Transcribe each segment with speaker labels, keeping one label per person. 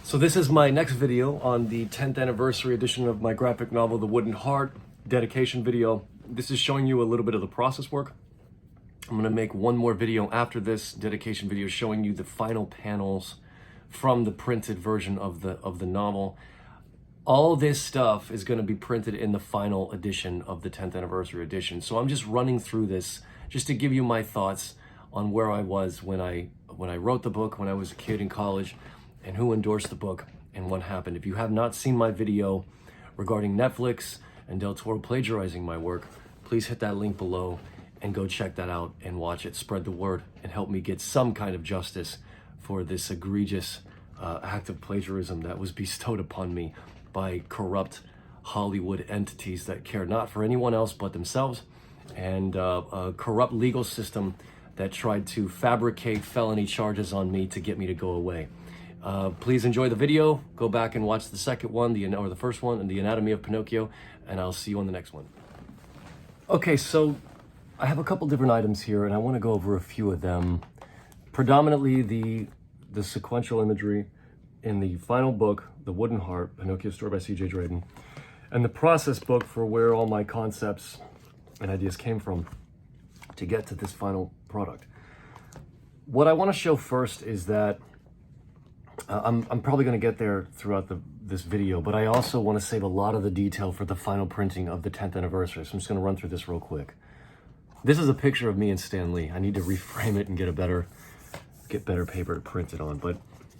Speaker 1: So this is my next video on the 10th anniversary edition of my graphic novel, The Wooden Heart, dedication video. This is showing you a little bit of the process work. I'm gonna make one more video after this dedication video showing you the final panels from the printed version of the novel. All this stuff is gonna be printed in the final edition of the 10th anniversary edition. So I'm just running through this just to give you my thoughts on where I was when I wrote the book, when I was a kid in college, and who endorsed the book and what happened. If you have not seen my video regarding Netflix and Del Toro plagiarizing my work, please hit that link below and go check that out and watch it. Spread the word and help me get some kind of justice for this egregious act of plagiarism that was bestowed upon me by corrupt Hollywood entities that care not for anyone else but themselves, and a corrupt legal system that tried to fabricate felony charges on me to get me to go away. Please enjoy the video. Go back and watch the second one, or the first one, and The Anatomy of Pinocchio, and I'll see you on the next one. Okay, so I have a couple different items here, and I want to go over a few of them. Predominantly the sequential imagery in the final book, The Wooden Heart, Pinocchio Story by CJ Draden, and the process book for where all my concepts and ideas came from to get to this final product. What I want to show first is that I'm probably going to get there throughout this video, but I also want to save a lot of the detail for the final printing of the 10th anniversary. So I'm just going to run through this real quick. This is a picture of me and Stan Lee. I need to reframe it and get better paper to print it on. But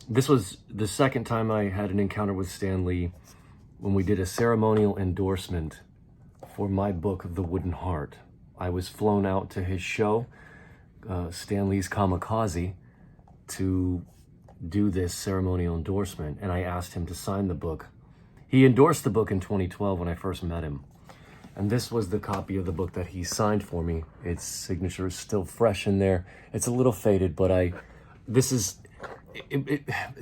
Speaker 1: this was the second time I had an encounter with Stan Lee when we did a ceremonial endorsement for my book of The Wooden Heart. I was flown out to his show, Stan Lee's Kamikaze, to do this ceremonial endorsement, and I asked him to sign the book. He endorsed the book in 2012 when I first met him, and this was the copy of the book that he signed for me. Its signature is still fresh in there. It's a little faded, but the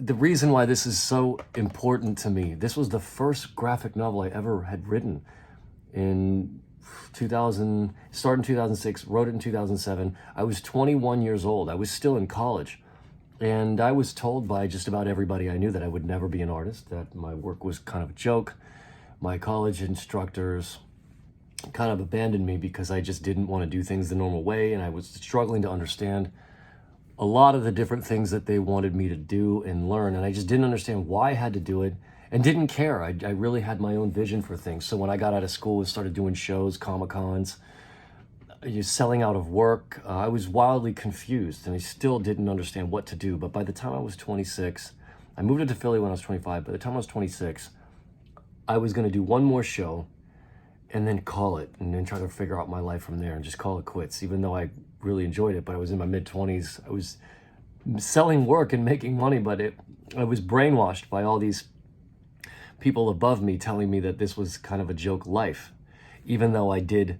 Speaker 1: reason why this is so important to me, this was the first graphic novel I ever had written in 2000, started in 2006, wrote it in 2007. I was 21 years old. I was still in college. And I was told by just about everybody I knew that I would never be an artist, that my work was kind of a joke. My college instructors kind of abandoned me because I just didn't want to do things the normal way, and I was struggling to understand a lot of the different things that they wanted me to do and learn, and I just didn't understand why I had to do it and didn't care. I really had my own vision for things. So when I got out of school and started doing shows, Comic-Cons, selling out of work, I was wildly confused, and I still didn't understand what to do. But by the time I was 26, I moved into Philly when I was 25. By the time I was 26, I was going to do one more show and then call it, and then try to figure out my life from there and just call it quits, even though I really enjoyed it. But I was in my mid-20s. I was selling work and making money, but I was brainwashed by all these people above me telling me that this was kind of a joke life, even though I did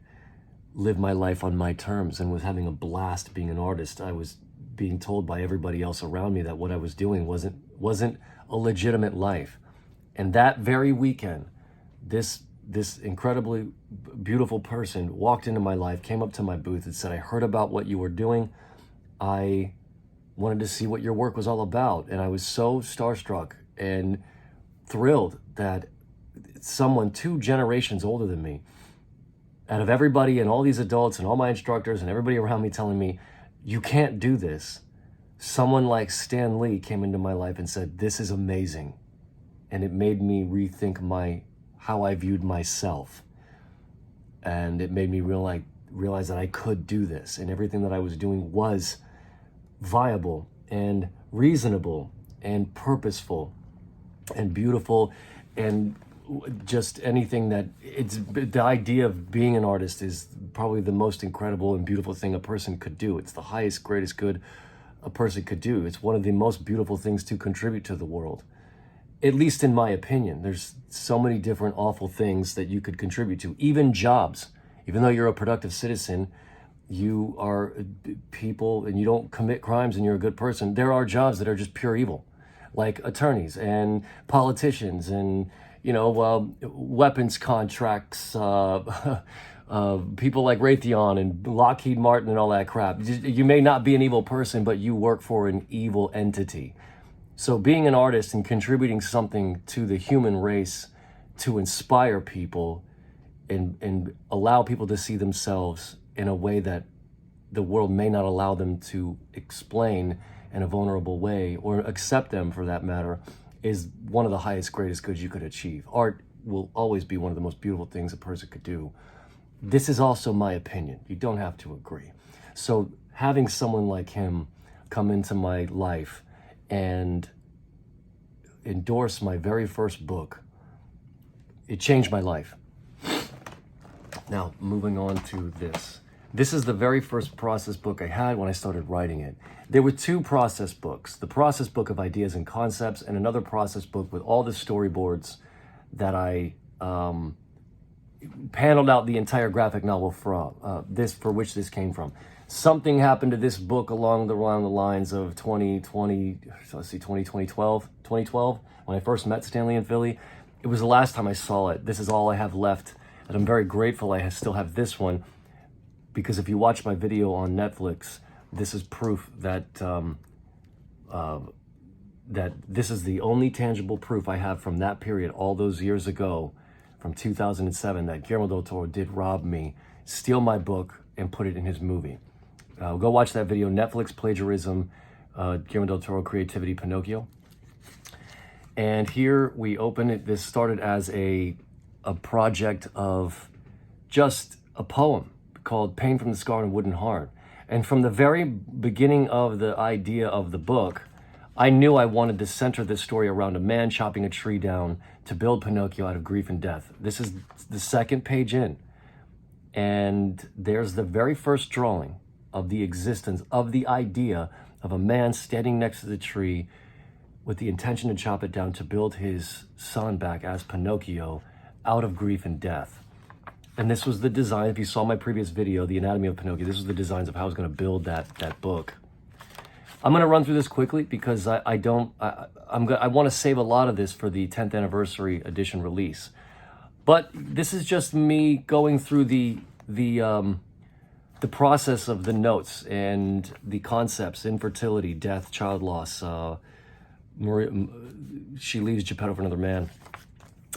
Speaker 1: live my life on my terms and was having a blast being an artist. I was being told by everybody else around me that what I was doing wasn't a legitimate life. And that very weekend, this incredibly beautiful person walked into my life, came up to my booth and said, "I heard about what you were doing. I wanted to see what your work was all about." And I was so starstruck and thrilled that someone 2 generations older than me, out of everybody and all these adults and all my instructors and everybody around me telling me, "You can't do this," someone like Stan Lee came into my life and said, "This is amazing." And it made me rethink how I viewed myself. And it made me realize that I could do this, and everything that I was doing was viable and reasonable and purposeful and beautiful, and just anything that the idea of being an artist is probably the most incredible and beautiful thing a person could do. It's the highest, greatest good a person could do. It's one of the most beautiful things to contribute to the world, at least in my opinion. There's so many different awful things that you could contribute to, even jobs. Even though you're a productive citizen, you are people and you don't commit crimes and you're a good person, there are jobs that are just pure evil, like attorneys and politicians and weapons contracts, people like Raytheon and Lockheed Martin and all that crap. You may not be an evil person, but you work for an evil entity. So being an artist and contributing something to the human race to inspire people and allow people to see themselves in a way that the world may not allow them to explain in a vulnerable way, or accept them for that matter, is one of the highest, greatest goods you could achieve. Art will always be one of the most beautiful things a person could do. This is also my opinion. You don't have to agree. So having someone like him come into my life and endorse my very first book, it changed my life. Now, moving on to this. This is the very first process book I had when I started writing it. There were two process books, the process book of ideas and concepts, and another process book with all the storyboards that I paneled out the entire graphic novel from, for which this came from. Something happened to this book along the lines of 2012, when I first met Stanley in Philly. It was the last time I saw it. This is all I have left, and I'm very grateful I still have this one, because if you watch my video on Netflix, this is proof that that this is the only tangible proof I have from that period, all those years ago, from 2007, that Guillermo del Toro did rob me, steal my book, and put it in his movie. Go watch that video, Netflix plagiarism, Guillermo del Toro creativity, Pinocchio. And here we open it. This started as a project of just a poem called Pain from the Scar and Wooden Heart. And from the very beginning of the idea of the book, I knew I wanted to center this story around a man chopping a tree down to build Pinocchio out of grief and death. This is the second page in. And there's the very first drawing of the existence of the idea of a man standing next to the tree with the intention to chop it down to build his son back as Pinocchio out of grief and death. And this was the design. If you saw my previous video, The Anatomy of Pinocchio, this was the designs of how I was going to build that book. I'm going to run through this quickly because I want to save a lot of this for the 10th anniversary edition release. But this is just me going through the process of the notes and the concepts: infertility, death, child loss. She leaves Geppetto for another man.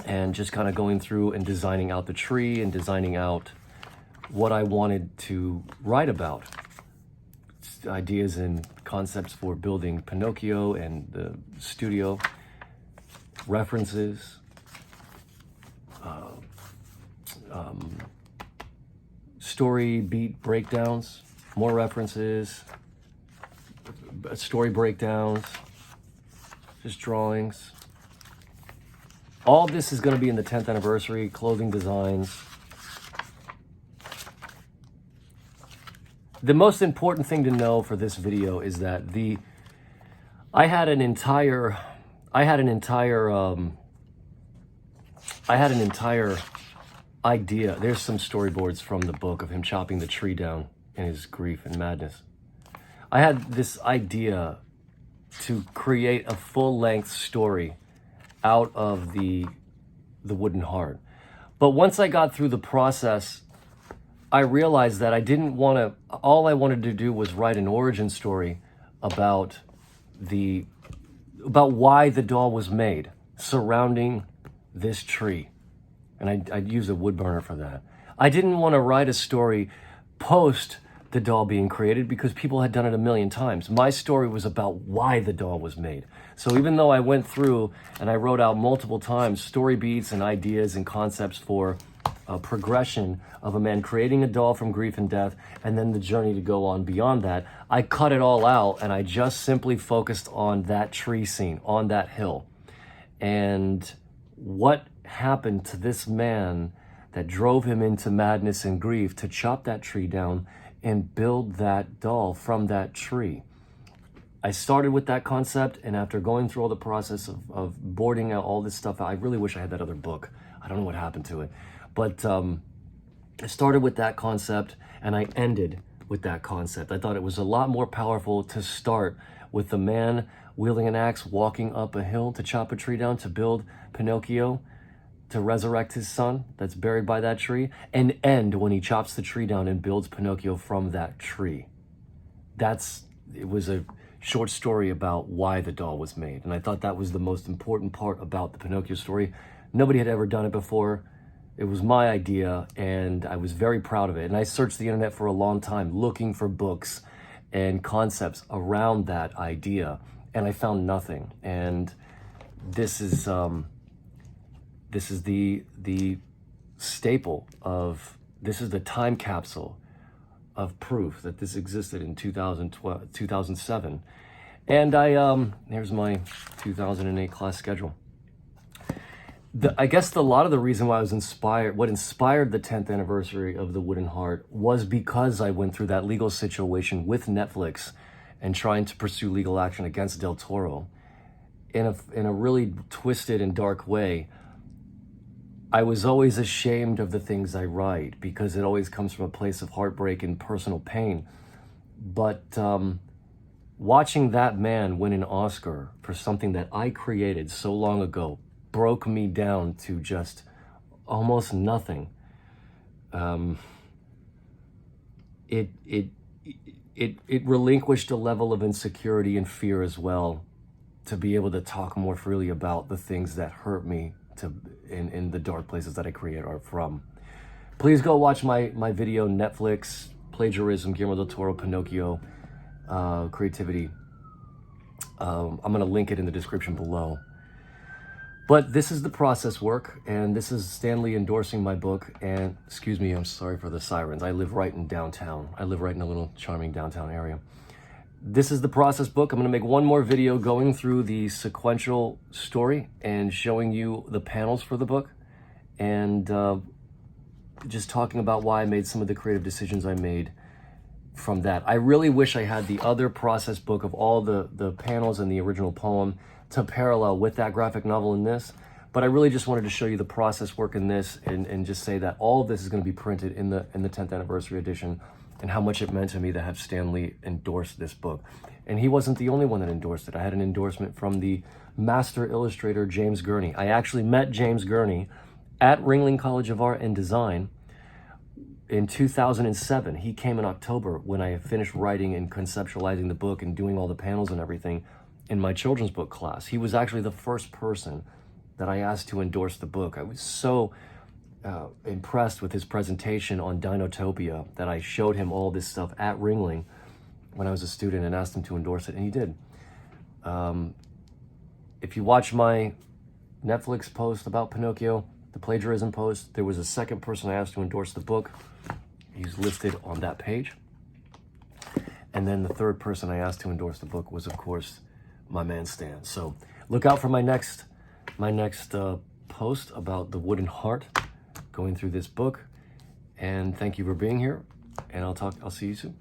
Speaker 1: And just kind of going through and designing out the tree and designing out what I wanted to write about. Ideas and concepts for building Pinocchio and the studio, references, story beat breakdowns, more references, story breakdowns, just drawings. All of this is going to be in the 10th anniversary, clothing designs. The most important thing to know for this video is that I had an entire idea. There's some storyboards from the book of him chopping the tree down in his grief and madness. I had this idea to create a full-length story out of the Wooden Heart. But once I got through the process, I realized that I didn't want to, all I wanted to do was write an origin story about why the doll was made, surrounding this tree. And I'd use a wood burner for that. I didn't want to write a story post the doll being created because people had done it a million times. My story was about why the doll was made. So even though I went through and I wrote out multiple times story beats and ideas and concepts for a progression of a man creating a doll from grief and death, and then the journey to go on beyond that, I cut it all out and I just simply focused on that tree scene, on that hill. And what happened to this man that drove him into madness and grief to chop that tree down and build that doll from that tree. I started with that concept, and after going through all the process of boarding out all this stuff, I really wish I had that other book. I don't know what happened to it. But I started with that concept, and I ended with that concept. I thought it was a lot more powerful to start with the man wielding an axe, walking up a hill to chop a tree down to build Pinocchio, to resurrect his son that's buried by that tree, and end when he chops the tree down and builds Pinocchio from that tree. It was a short story about why the doll was made. And I thought that was the most important part about the Pinocchio story. Nobody had ever done it before. It was my idea, and I was very proud of it. And I searched the internet for a long time looking for books and concepts around that idea, and I found nothing. And this is the staple of, this is the time capsule of proof that this existed in 2007. And here's my 2008 class schedule. I guess a lot of the reason why I was inspired, what inspired the 10th anniversary of The Wooden Heart, was because I went through that legal situation with Netflix and trying to pursue legal action against Del Toro in a really twisted and dark way. I was always ashamed of the things I write because it always comes from a place of heartbreak and personal pain. But watching that man win an Oscar for something that I created so long ago broke me down to just almost nothing. It relinquished a level of insecurity and fear as well, to be able to talk more freely about the things that hurt me in the dark places that I create art from. Please go watch my video, Netflix, Plagiarism, Guillermo del Toro, Pinocchio, Creativity. I'm gonna link it in the description below. But this is the process work, and this is Stanley endorsing my book. And excuse me, I'm sorry for the sirens. I live right in downtown. I live right in a little charming downtown area. This is the process book. I'm gonna make one more video going through the sequential story and showing you the panels for the book, and just talking about why I made some of the creative decisions I made from that. I really wish I had the other process book of all the panels and the original poem to parallel with that graphic novel in this, but I really just wanted to show you the process work in this, and just say that all of this is going to be printed in the 10th anniversary edition, and how much it meant to me to have Stanley endorse this book. And he wasn't the only one that endorsed it. I had an endorsement from the master illustrator James Gurney. I actually met James Gurney at Ringling College of Art and Design in 2007. He came in October when I finished writing and conceptualizing the book and doing all the panels and everything in my children's book class. He was actually the first person that I asked to endorse the book. I was so impressed with his presentation on Dinotopia that I showed him all this stuff at Ringling when I was a student and asked him to endorse it, and he did. If you watch my Netflix post about Pinocchio, the plagiarism post, there was a second person I asked to endorse the book. He's listed on that page. And then the third person I asked to endorse the book was, of course, my man Stan. So look out for my next post about The Wooden Heart, going through this book. And thank you for being here, and I'll see you soon.